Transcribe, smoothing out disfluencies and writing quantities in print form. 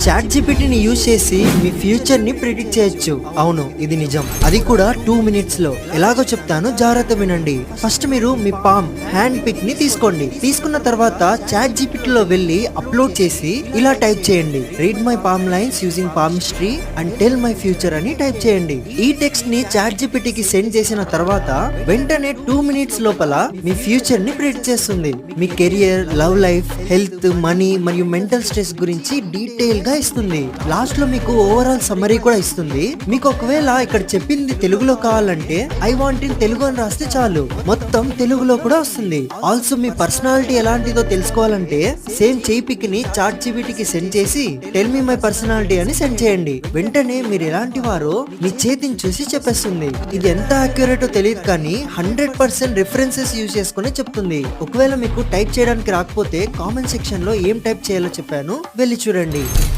Chat జీపీటీని use చేసి మీ future ని predict చేయొచ్చు. అవును, ఇది నిజం. అది కూడా 2 minutes లో. ఎలాగో చెప్తాను, జాగ్రత్త వినండి. ఫస్ట్ మీరు మీ పామ్ హ్యాండ్ పిక్ ని తీసుకోండి. తీసుకున్న తర్వాత చాట్ జీపీటీలో వెళ్ళి అప్లోడ్ చేసి ఇలా టైప్ చేయండి, read my palm lines using palmistry and tell my future అని టైప్ చేయండి. ఈ టెక్స్ట్ ని చాట్ జీపీటీకి సెండ్ చేసిన తర్వాత వెంటనే 2 minutes లోపల మీ ఫ్యూచర్ ని ప్రిడిక్ట్ చేస్తుంది. మీ career, love life, health, money మరియు మెంటల్ స్ట్రెస్ గురించి డీటెయిల్ గా ఇస్తుంది. లాస్ట్ లో మీకు ఓవరాల్ సమ్మరీ కూడా ఇస్తుంది. మీకు ఒకవేళ ఇక్కడ చెప్పింది తెలుగులో కావాలంటే ఐ వాంట్ ఇన్ తెలుగు అని రాస్తే చాలు, మొత్తం తెలుగులో కూడా వస్తుంది. ఆల్సో మీ పర్సనాలిటీ ఎలాంటిదో తెలుసుకోవాలంటే సేమ్ చేయి పిక్ ని చాట్ జీపీటీకి సెండ్ చేసి టెల్ మీ మై పర్సనాలిటీ అని సెండ్ చేయండి. వెంటనే మీరు ఎలాంటి వారో మీ చేతిని చూసి చెప్పేస్తుంది. ఇది ఎంత అక్యురేటో తెలియదు కానీ 100% రిఫరెన్సెస్ యూజ్ చేసుకునే చెప్తుంది. ఒకవేళ మీకు టైప్ చేయడానికి రాకపోతే కామెంట్ సెక్షన్ లో ఏం టైప్ చేయాలో చెప్పాను, వెళ్ళి చూడండి.